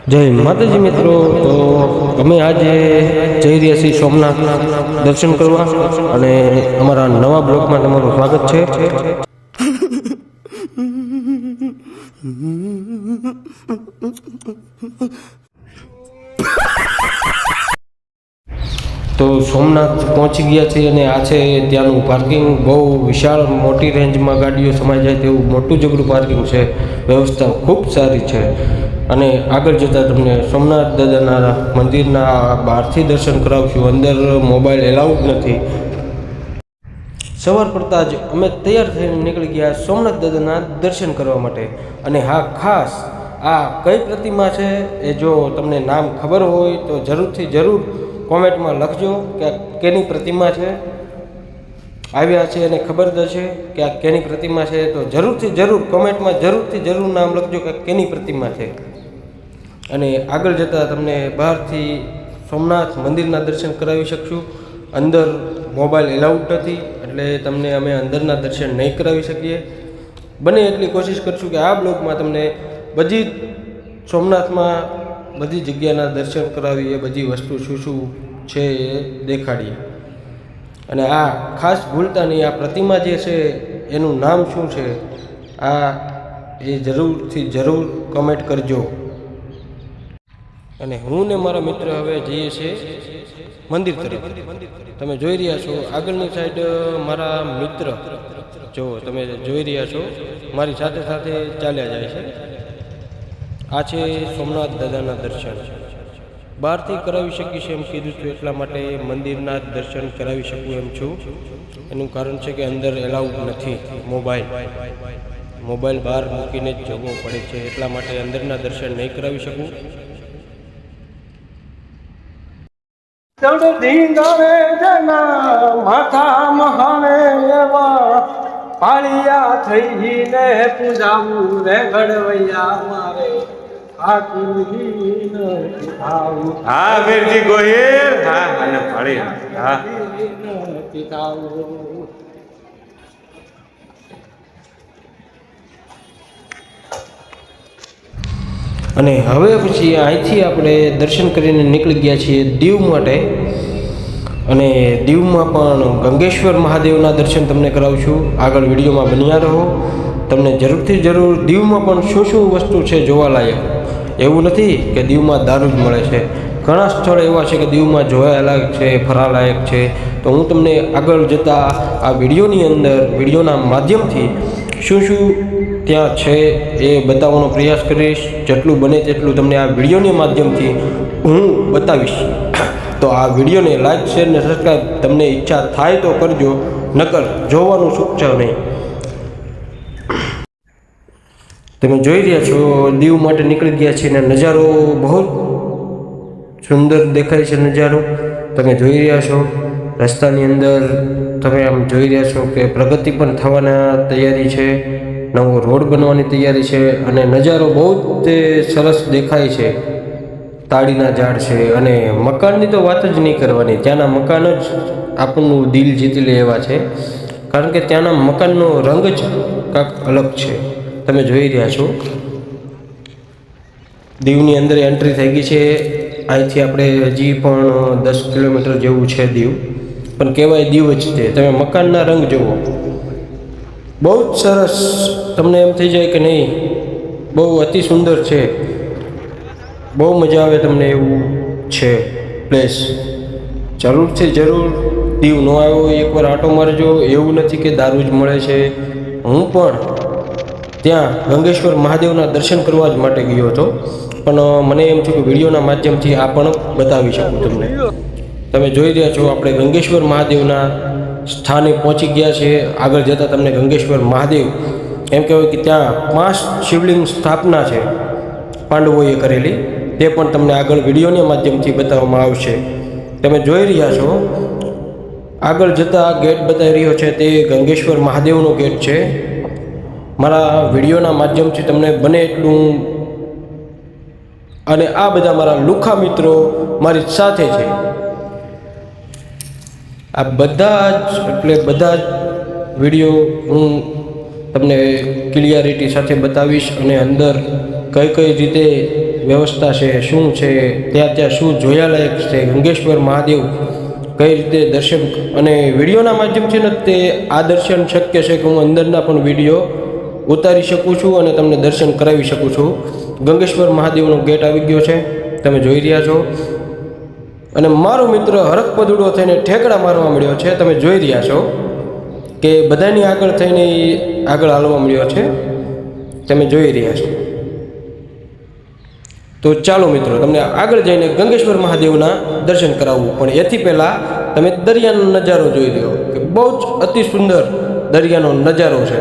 જય માતાજી મિત્રો, તો અમે આજે જઈ રહ્યા છીએ સોમનાથ દર્શન કરવા અને અમારા નવા બ્લોગમાં તમારું સ્વાગત છે. તો સોમનાથ પહોંચી ગયા છીએ અને આ છે ત્યાંનું પાર્કિંગ. બહુ વિશાળ મોટી રેન્જમાં ગાડીઓ સમાઈ જાય તેવું મોટું જબરું પાર્કિંગ છે. વ્યવસ્થા ખૂબ સારી છે અને આગળ જતાં તમને સોમનાથ દાદાના મંદિરના બહારથી દર્શન કરાવશું. અંદર મોબાઈલ એલાઉડ નથી. સવાર પડતાં જ અમે તૈયાર થઈને નીકળી ગયા સોમનાથ દાદાના દર્શન કરવા માટે. અને હા, ખાસ આ કઈ પ્રતિમા છે એ જો તમને નામ ખબર હોય તો જરૂરથી જરૂર કોમેન્ટમાં લખજો કે આ કેની પ્રતિમા છે. આવ્યા છે અને ખબર છે કે આ કેની પ્રતિમા છે તો જરૂરથી જરૂર કોમેન્ટમાં જરૂરથી જરૂર નામ લખજો કે કેની પ્રતિમા છે. અને આગળ જતાં તમને બહારથી સોમનાથ મંદિરના દર્શન કરાવી શકશું. અંદર મોબાઈલ એલાઉડ નથી એટલે તમને અમે અંદરના દર્શન નહીં કરાવી શકીએ. બને એટલી કોશિશ કરશું કે આ બ્લોગમાં તમને બધી સોમનાથમાં બધી જગ્યાના દર્શન કરાવીએ, બધી વસ્તુ શું શું છે એ દેખાડીએ. અને આ ખાસ ભૂલતા નહીં, આ પ્રતિમા જે છે એનું નામ શું છે આ એ જરૂરથી જરૂર કમેન્ટ કરજો. અને હું ને મારા મિત્ર હવે જઈએ છીએ મંદિર તરફ. તમે જોઈ રહ્યા છો આગળની સાઈડ મારા મિત્ર, જો તમે જોઈ રહ્યા છો મારી સાથે સાથે ચાલ્યા જાય છે. આ છે સોમનાથ દાદાના દર્શન. બહારથી કરાવી શકીશ એમ કીધું છું એટલા માટે મંદિરના દર્શન કરાવી શકું એમ છું. એનું કારણ છે કે અંદર એલાઉડ નથી મોબાઈલ બહાર મૂકીને જ જવો પડે છે, એટલા માટે અંદરના દર્શન નહીં કરાવી શકું. ધીંગાવે જના માથા મહાને એવા પાળિયા થઈને પૂજાવું રે ઘડવૈયા મારે હા વીરજી ગોહિલ, હા અને ફળી હા અને હવે પછી અહીંથી આપણે દર્શન કરીને નીકળી ગયા છીએ દીવ માટે. અને દીવમાં પણ ગંગેશ્વર મહાદેવના દર્શન તમને કરાવશું. આગળ વિડીયોમાં બન્યા રહો. તમને જરૂરથી જરૂર દીવમાં પણ શું શું વસ્તુ છે જોવાલાયક. એવું નથી કે દીવમાં દારૂ જ મળે છે. ઘણા સ્થળ એવા છે કે દીવમાં જોવાલાયક છે, ફરવાલાયક છે. તો હું તમને આગળ જતાં આ વિડીયોની અંદર વિડીયોના માધ્યમથી શું શું ત્યાં છે એ બતાવવાનો પ્રયાસ કરીશ. જેટલું બને તેટલું તમને આ વિડીયોની માધ્યમથી હું બતાવીશ. તો આ વિડીયોને લાઈક, શેર ને સબસ્ક્રાઈબ તમને ઈચ્છા થાય તો કરજો, નકર જોવાનું ચૂકશો નહીં. તમે જોઈ રહ્યા છો દીવ માટે નીકળી ગયા છે અને નજારો બહુ સુંદર દેખાય છે. નજારો તમે જોઈ રહ્યા છો. રસ્તાની અંદર તમે આમ જોઈ રહ્યા છો કે પ્રગતિ પણ થવાના તૈયારી છે, નવો રોડ બનવાની તૈયારી છે. અને નજારો બહુ જ સરસ દેખાય છે. તાળીના ઝાડ છે અને મકાનની તો વાત જ નહીં કરવાની. ત્યાંના મકાન જ આપણું દિલ જીતી લે એવા છે, કારણ કે ત્યાંના મકાનનો રંગ જ કાંઈક અલગ છે. તમે જોઈ રહ્યા છો દીવની અંદર એન્ટ્રી થઈ ગઈ છે. અહીંથી આપણે હજી પણ 10 કિલોમીટર જેવું છે દીવ, પણ કહેવાય દીવ જ તે. તમે મકાનના રંગ જુઓ, બહુ જ સરસ. તમને એમ થઈ જાય કે નહીં, બહુ અતિ સુંદર છે, બહુ મજા આવે તમને એવું છે પ્લેસ. જરૂરથી જરૂર દીવ ન આવ્યો એકવાર આંટો મારજો. એવું નથી કે દારૂ જ મળે છે. હું પણ ત્યાં ગંગેશ્વર મહાદેવના દર્શન કરવા જ માટે ગયો હતો, પણ મને એમ થયું કે વિડીયોના માધ્યમથી આ પણ બતાવી શકું તમને. તમે જોઈ રહ્યા છો આપણે ગંગેશ્વર મહાદેવના સ્થાને પહોંચી ગયા છે. આગળ જતાં તમને ગંગેશ્વર મહાદેવ એમ કહેવાય કે ત્યાં 5 શિવલિંગ સ્થાપના છે પાંડવોએ કરેલી. તે પણ તમને આગળ વિડીયોના માધ્યમથી બતાવવામાં આવશે. તમે જોઈ રહ્યા છો આગળ જતાં ગેટ બતાવી રહ્યો છે તે ગંગેશ્વર મહાદેવનો ગેટ છે. મારા વિડીયોના માધ્યમથી તમને બને એટલું, અને આ બધા મારા લુખા મિત્રો મારી સાથે છે. આ બધા જ વિડીયો હું તમને ક્લિયરિટી સાથે બતાવીશ અને અંદર કઈ રીતે વ્યવસ્થા છે, શું છે, ત્યાં શું જોયાલાયક છે, ગંગેશ્વર મહાદેવ કઈ રીતે દર્શન, અને વિડીયોના માધ્યમથી ને તે આ દર્શન શક્ય છે કે હું અંદરના પણ વિડીયો ઉતારી શકું છું અને તમને દર્શન કરાવી શકું છું. ગંગેશ્વર મહાદેવનો ગેટ આવી ગયો છે, તમે જોઈ રહ્યા છો. અને મારો મિત્ર હરખ પદુડો થઈને ઠેકડા મારવા મળ્યો છે, તમે જોઈ રહ્યા છો કે બધાની આગળ થઈને આગળ હાલવા મળ્યો છે, તમે જોઈ રહ્યા છો. તો ચાલો મિત્રો, તમને આગળ જઈને ગંગેશ્વર મહાદેવના દર્શન કરાવવું, પણ એથી પહેલાં તમે દરિયાનો નજારો જોઈ લો કે બહુ જ અતિ સુંદર દરિયાનો નજારો છે,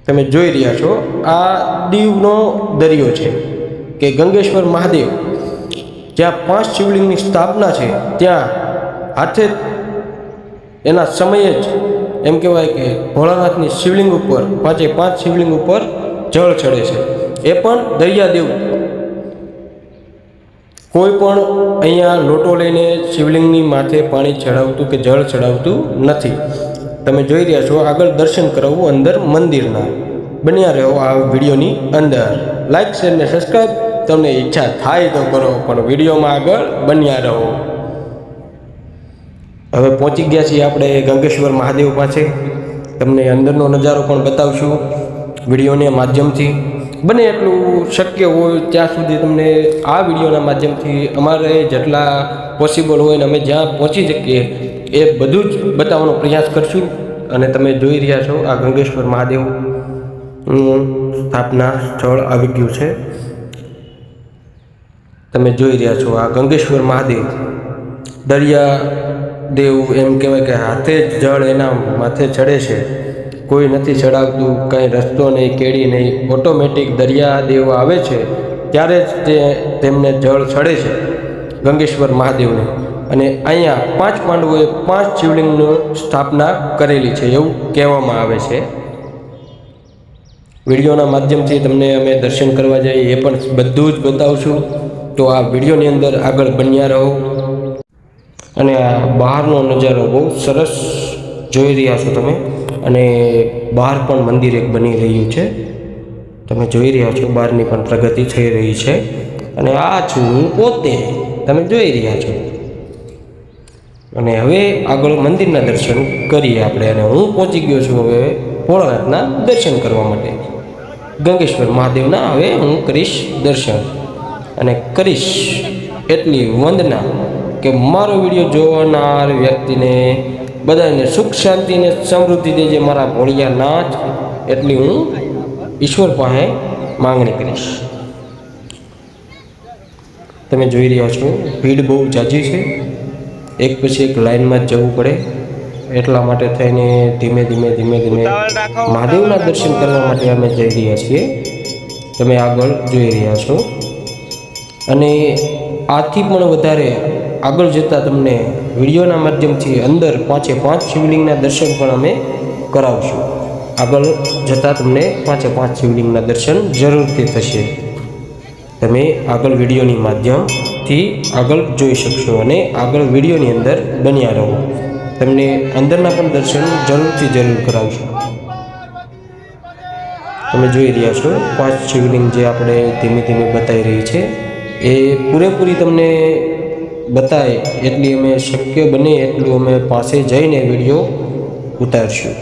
તમે જોઈ રહ્યા છો. આ દીવનો દરિયો છે કે ગંગેશ્વર મહાદેવ જ્યાં 5 શિવલિંગની સ્થાપના છે, ત્યાં હાથે એના સમયે જ એમ કહેવાય કે ભોળાનાથની શિવલિંગ ઉપર 5 શિવલિંગ ઉપર જળ ચડે છે, એ પણ દરિયાદેવ. કોઈ પણ અહીંયા લોટો લઈને શિવલિંગની માથે પાણી ચડાવતું કે જળ ચડાવતું નથી. તમે જોઈ રહ્યા છો. આગળ દર્શન કરાવવું અંદર મંદિરના. બન્યા રહો આ વિડીયોની અંદર. લાઈક, શેર ને સબસ્ક્રાઈબ તમને ઈચ્છા થાય તો કરો, પણ વિડીયોમાં આગળ બન્યા રહો. હવે પહોંચી ગયા છીએ આપણે ગંગેશ્વર મહાદેવ પાસે. તમને અંદરનો નજારો પણ બતાવશું વિડીયોના માધ્યમથી. બને એટલું શક્ય હોય ત્યાં સુધી તમને આ વિડીયોના માધ્યમથી અમારે જેટલા પોસિબલ હોય ને અમે જ્યાં પહોંચી શકીએ એ બધું જ બતાવવાનો પ્રયાસ કરશું. અને તમે જોઈ રહ્યા છો આ ગંગેશ્વર મહાદેવનું સ્થાપના સ્થળ આવી ગયું છે, તમે જોઈ રહ્યા છો. આ ગંગેશ્વર મહાદેવ દરિયા દેવ એમ કહેવાય કે હાથે જ જળ એના માથે ચડે છે, કોઈ નથી ચડાવતું, કાંઈ રસ્તો નહીં, કેડી નહીં, ઓટોમેટિક દરિયાદેવ આવે છે ત્યારે જ તેમને જળ ચડે છે ગંગેશ્વર મહાદેવને. અને અહીંયા 5 પાંડવોએ 5 શિવલિંગની સ્થાપના કરેલી છે એવું કહેવામાં આવે છે. વિડીયોના માધ્યમથી તમને અમે દર્શન કરવા જઈએ એ પણ બધું જ બતાવશું. તો આ વિડીયોની અંદર આગળ બન્યા રહો. અને આ બહારનો નજારો બહુ સરસ જોઈ રહ્યા છો તમે. અને બહાર પણ મંદિર એક બની રહ્યું છે, તમે જોઈ રહ્યા છો. બહારની પણ પ્રગતિ થઈ રહી છે. અને આ છું હું પોતે, તમે જોઈ રહ્યા છો. અને હવે આગળ મંદિરના દર્શન કરીએ આપણે. અને હું પહોંચી ગયો છું હવે ભોળાનાથના દર્શન કરવા માટે. ગંગેશ્વર મહાદેવના હવે હું કરીશ દર્શન, અને કરીશ એટલી વંદના કે મારો વિડીયો જોનાર વ્યક્તિને બધાને સુખ શાંતિ ને સમૃદ્ધિ દેજે મારા ભોળિયાનાથ, એટલી હું ઈશ્વર પાસે માંગણી કરીશ. તમે જોઈ રહ્યા છો ભીડ બહુ જાજી છે, એક પછી એક લાઈનમાં જ જવું પડે. એટલા માટે થઈને ધીમે ધીમે મહાદેવના દર્શન કરવા માટે અમે જઈ રહ્યા છીએ, તમે આગળ જોઈ રહ્યા છો. અને આથી પણ વધારે આગળ જતાં તમને વિડીયોના માધ્યમથી અંદર 5 શિવલિંગના દર્શન પણ અમે કરાવશું. આગળ જતાં તમને 5 શિવલિંગના દર્શન જરૂરથી થશે. તમે આગળ વિડીયોની માધ્યમથી આગળ જોઈ શકશો અને આગળ વિડીયોની અંદર બન્યા રહો. તમને અંદરના પણ દર્શન જરૂર કરાવશું. તમે જોઈ રહ્યા છો 5 શિવલિંગ જે આપણે ધીમે ધીમે બતાવી રહી છે એ પૂરેપૂરી તમને બતાય એટલી અમે શક્ય બને એટલું અમે પાસે જઈને વિડીયો ઉતારશું.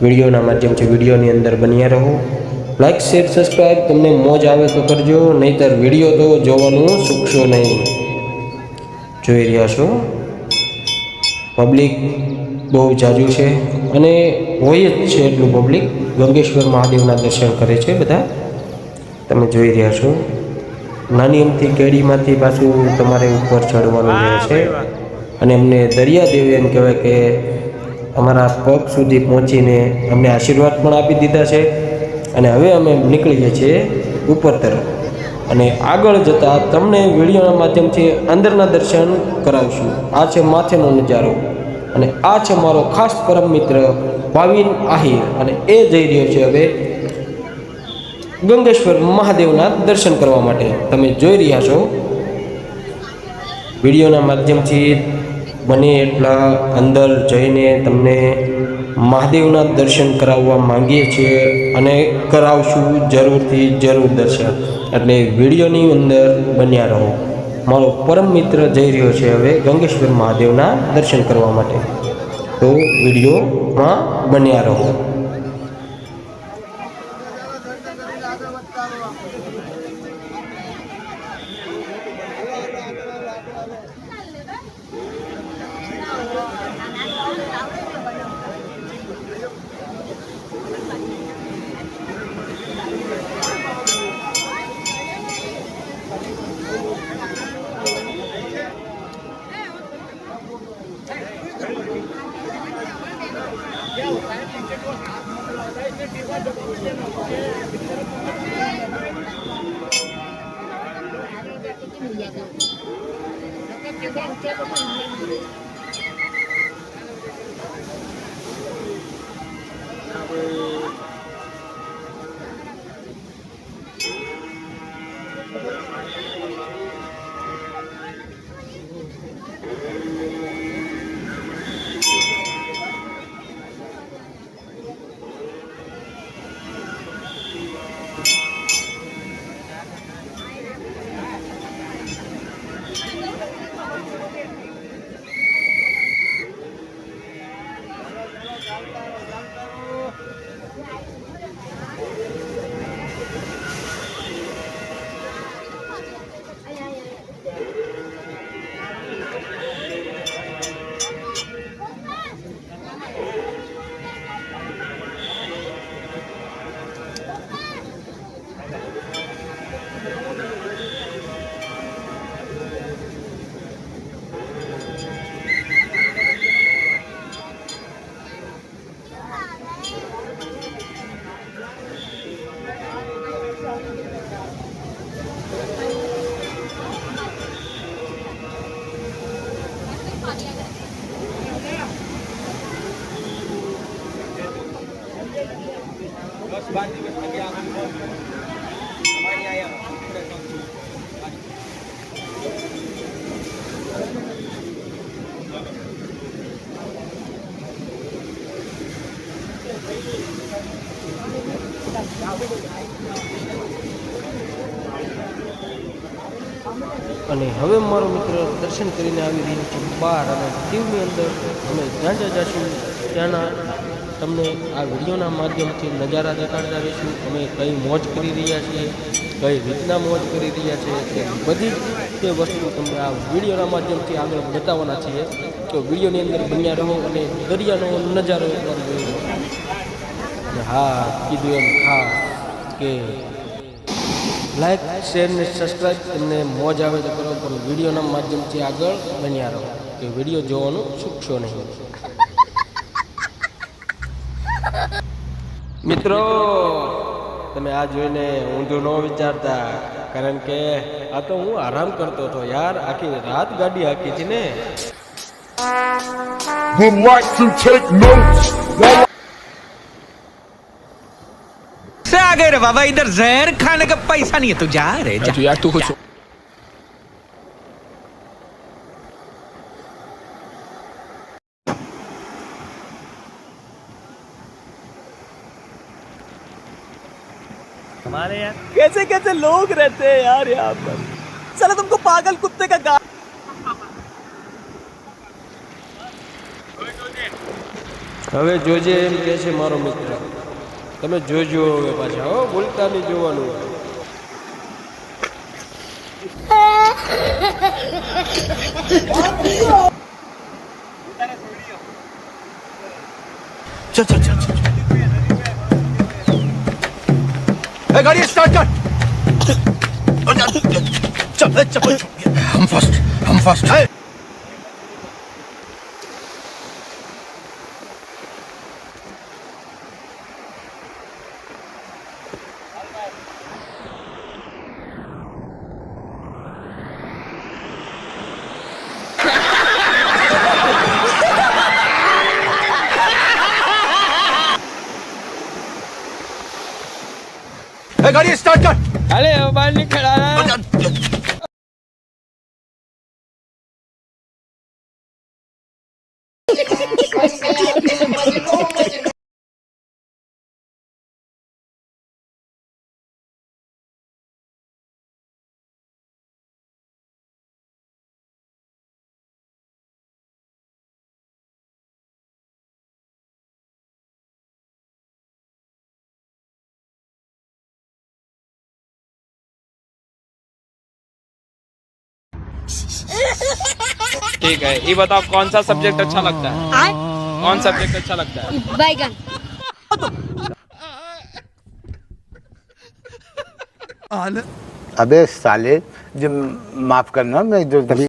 વિડીયોના માધ્યમથી વિડીયોની અંદર બન્યા રહો. લાઈક, શેર, સબસ્ક્રાઈબ તમને મોજ આવે તો કરજો, નહીંતર વિડીયો તો જોવાનું ચૂકશો નહીં. જોઈ રહ્યા છો પબ્લિક બહુ જાજુ છે અને હોય જ છે એટલું પબ્લિક. ગંગેશ્વર મહાદેવના દર્શન કરે છે બધા, તમે જોઈ રહ્યા છો. નાની અમથી કેડીમાંથી પાછું તમારે ઉપર ચડવાનું રહે છે. અને અમને દરિયાદેવ એમ કહેવાય કે અમારા પગ સુધી પહોંચીને અમને આશીર્વાદ પણ આપી દીધા છે. અને હવે અમે નીકળીએ છીએ ઉપર તરફ, અને આગળ જતાં તમને વિડીયોના માધ્યમથી અંદરના દર્શન કરાવશું. આ છે માથેનો નજારો, અને આ છે મારો ખાસ પરમ મિત્ર ભાવિન આહિર, અને એ જઈ રહ્યો છે હવે ગંગેશ્વર મહાદેવના દર્શન કરવા માટે. તમે જોઈ રહ્યા છો વિડીયોના માધ્યમથી બને એટલા અંદર જઈને તમને મહાદેવના દર્શન કરાવવા માંગીએ છીએ અને કરાવશું જરૂરથી જરૂર દર્શન. એટલે વિડીયોની અંદર બન્યા રહો. મારો પરમ મિત્ર જઈ રહ્યો છે હવે ગંગેશ્વર મહાદેવના દર્શન કરવા માટે, તો વિડીયોમાં બન્યા રહો. અને હવે મારો મિત્ર દર્શન કરીને આવી રહ્યો છે બહાર, અને દીવની અંદર અમે જ્યાં જ્યાં જઈશું ત્યાંના તમને આ વિડીયોના માધ્યમથી નજારા દેખાડતા રહીશું. અમે કઈ મોજ કરી રહ્યા છીએ, કઈ રીતના મોજ કરી રહ્યા છીએ, તે બધી તે વસ્તુ તમને આ વિડીયોના માધ્યમથી આગળ બતાવવાના છીએ. તો વિડીયોની અંદર બન્યા રહો અને દરિયાનો નજારો એકવાર જોઈ લો. અને હા, કીધું એમ ખાસ કે લાઈક, શેર ને સબસ્ક્રાઈબ તમને મોજ આવે તો કરો, પણ વિડીયોના માધ્યમથી આગળ બન્યા રહો. કે વિડીયો જોવાનું ચૂકશો નહીં. મિત્રો, તમે આ જોઈને ઊંધું ન વિચારતા, કારણ કે આ તો હું આરામ કરતો હતો યાર. આખી રાત ગાડી હાકી હતી ને. Would like to take notes while से आ गए रे बाबा, इधर जहर खाने का पैसा नहीं है, तू जा रे जा। यार तू कुछ हमारे यहाँ कैसे कैसे लोग रहते हैं यार यहाँ पर। साला तुमको पागल कुत्ते का गा હવે જોજે એમ કહે છે મારો મિત્ર. તમે જોજો હવે પાછા, હો, બોલતા નહીં જોવાનું. चल चल चल चल गाड़ी स्टार्ट कर। चल चल हम फर्स्ट गाड़ी स्टार्ट कर। अरे बाहर निकल आ रहा है। ठीक है, ये बताओ कौन सा सब्जेक्ट अच्छा लगता है? कौन सब्जेक्ट अच्छा लगता है? बैगन। अबे साले, जब माफ करना, मैं जो